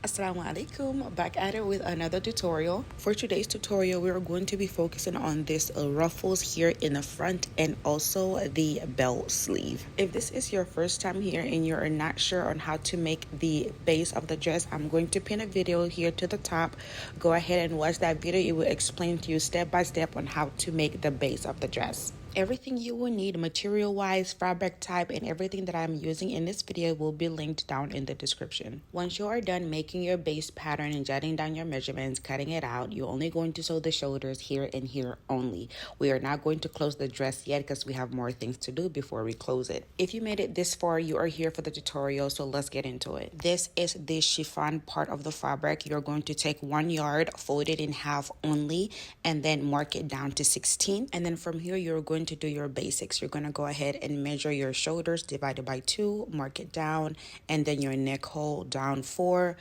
Assalamu alaikum, back at it with another tutorial. For today's tutorial, we are going to be focusing on this ruffles here in the front and also the bell sleeve. If this is your first time here and you're not sure on how to make the base of the dress, I'm going to pin a video here to the top. Go ahead and watch that video. It will explain to you step by step on how to make the base of the dress. Everything you will need material wise, fabric type, and everything that I'm using in this video will be linked down in the description. Once you are done making your base pattern and jotting down your measurements, cutting it out, you're only going to sew the shoulders here and here only. We are not going to close the dress yet because we have more things to do before we close it. If you made it this far, you are here for the tutorial, so let's get into it. This is the chiffon part of the fabric. You're going to take 1 yard, fold it in half only, and then mark it down to 16. And then from here, you're going to do your basics. You're going to go ahead and measure your shoulders divided by 2, mark it down, and then your neck hole down 4,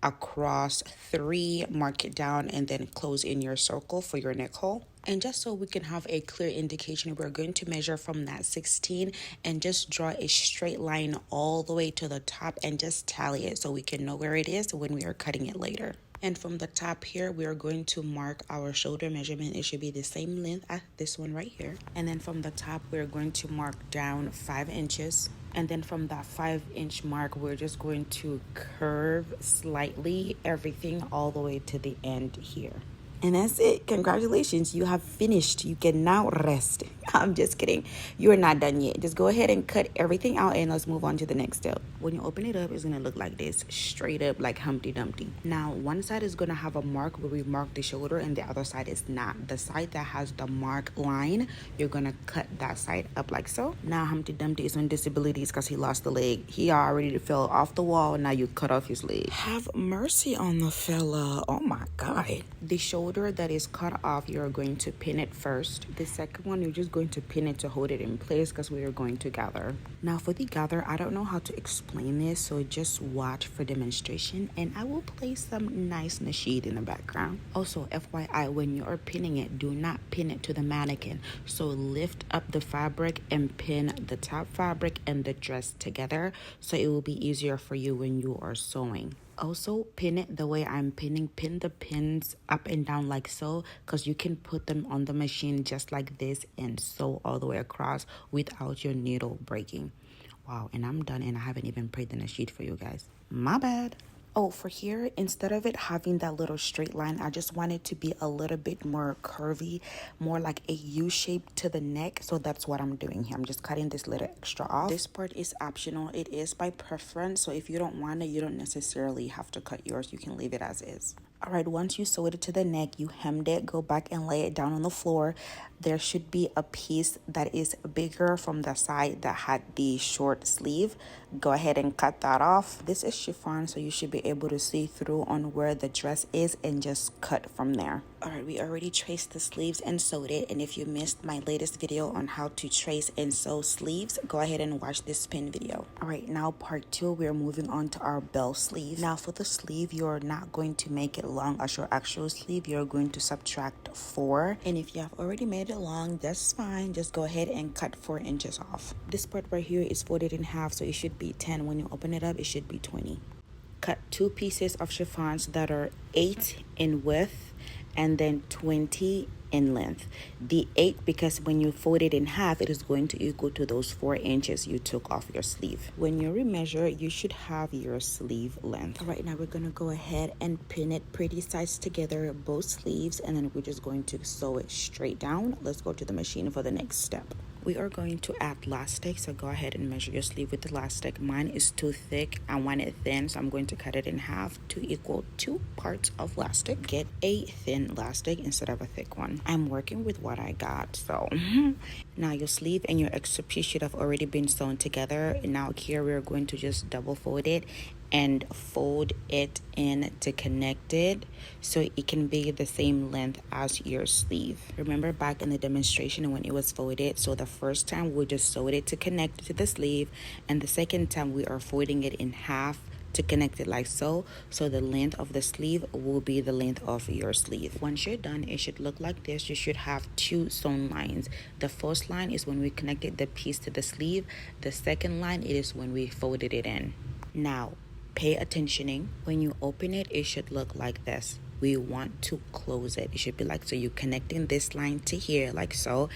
across 3, mark it down, and then close in your circle for your neck hole. And just so we can have a clear indication, we're going to measure from that 16 and just draw a straight line all the way to the top and just tally it so we can know where it is when we are cutting it later. And from the top here, we are going to mark our shoulder measurement. It should be the same length as this one right here. And then from the top, we're going to mark down 5 inches. And then from that 5-inch mark, we're just going to curve slightly everything all the way to the end here. And that's it. Congratulations, you have finished. You can now rest. I'm just kidding. You are not done yet. Just go ahead and cut everything out and let's move on to the next step. When you open it up, it's going to look like this, straight up like Humpty Dumpty. Now, one side is going to have a mark where we mark the shoulder and the other side is not. The side that has the mark line, you're going to cut that side up like so. Now, Humpty Dumpty is on disabilities because he lost the leg. He already fell off the wall. Now you cut off his leg. Have mercy on the fella. Oh my God. The shoulder that is cut off, you're going to pin it first. The second one, you're just going to pin it to hold it in place because we are going to gather. Now for the gather, I don't know how to explain this, so just watch for demonstration and I will play some nice nasheed in the background. Also, FYI, when you are pinning it, do not pin it to the mannequin. So lift up the fabric and pin the top fabric and the dress together so it will be easier for you when you are sewing. Also, pin it the way I'm pinning. Pin the pins up and down like so, because you can put them on the machine just like this and sew all the way across without your needle breaking. Wow, and I'm done and I haven't even prayed the nasheed for you guys. My bad. Oh, for here, instead of it having that little straight line, I just want it to be a little bit more curvy, more like a U shape to the neck. So that's what I'm doing here. I'm just cutting this little extra off. This part is optional. It is by preference. So if you don't want it, you don't necessarily have to cut yours. You can leave it as is. All right, once you sewed it to the neck, you hemmed it, go back and lay it down on the floor. There should be a piece that is bigger from the side that had the short sleeve. Go ahead and cut that off. This is chiffon, so you should be able to see through on where the dress is and just cut from there. All right, we already traced the sleeves and sewed it. And if you missed my latest video on how to trace and sew sleeves, go ahead and watch this pin video. All right, now part 2, we're moving on to our bell sleeve. Now for the sleeve, you're not going to make it long as your actual sleeve. You're going to subtract 4. And if you have already made it long, that's fine. Just go ahead and cut 4 inches off. This part right here is folded in half, so it should be 10. When you open it up, it should be 20. Cut 2 pieces of chiffons that are 8 in width and then 20 in length. The 8, because when you fold it in half, it is going to equal to those 4 inches you took off your sleeve. When you remeasure, you should have your sleeve length. All right, now we're going to go ahead and pin it pretty sides together, both sleeves, and then we're just going to sew it straight down. Let's go to the machine for the next step. We are going to add elastic, so go ahead and measure your sleeve with elastic. Mine is too thick. I want it thin, so I'm going to cut it in half to equal 2 parts of elastic. Get a thin elastic instead of a thick one. I'm working with what I got, so now your sleeve and your extra piece should have already been sewn together. Now here we're going to just double fold it and fold it in to connect it so it can be the same length as your sleeve. Remember back in the demonstration when it was folded, so the first time we just sewed it to connect to the sleeve, and the second time we are folding it in half to connect it like so the length of the sleeve will be the length of your sleeve. Once you're done, it should look like this. You should have 2 sewn lines. The first line is when we connected the piece to the sleeve. The second line, it is when we folded it in. Now pay attentioning. When you open it, it should look like this. We want to close it. It should be like, so you're connecting this line to here like so,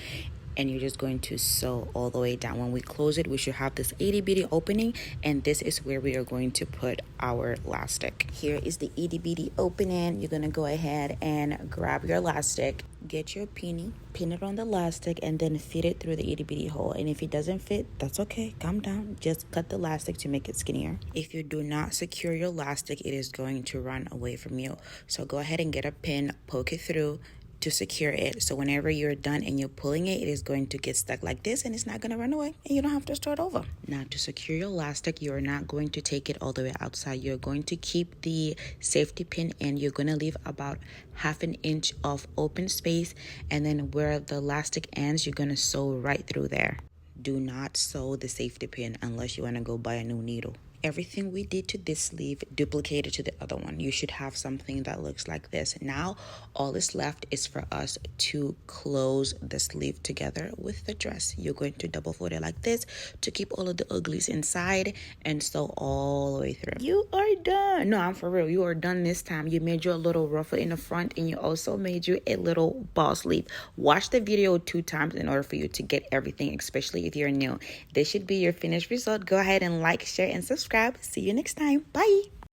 and you're just going to sew all the way down. When we close it, we should have this itty bitty opening, and this is where we are going to put our elastic. Here is the itty bitty opening. You're gonna go ahead and grab your elastic, get your pin it on the elastic, and then fit it through the itty bitty hole. And if it doesn't fit, that's okay, calm down, just cut the elastic to make it skinnier. If you do not secure your elastic, it is going to run away from you. So go ahead and get a pin, poke it through to secure it, so whenever you're done and you're pulling it, it is going to get stuck like this, and it's not going to run away, and you don't have to start over. Now, to secure your elastic, you're not going to take it all the way outside. You're going to keep the safety pin in. You're going to leave about 1/2 inch of open space, and then where the elastic ends, you're going to sew right through there. Do not sew the safety pin unless you want to go buy a new needle. Everything we did to this sleeve, duplicated to the other one. You should have something that looks like this. Now, all that's left is for us to close the sleeve together with the dress. You're going to double fold it like this to keep all of the uglies inside and sew all the way through. You are done. No, I'm for real. You are done this time. You made your little ruffle in the front, and you also made you a little ball sleeve. Watch the video 2 times in order for you to get everything, especially if you're new. This should be your finished result. Go ahead and like, share, and subscribe. See you next time. Bye.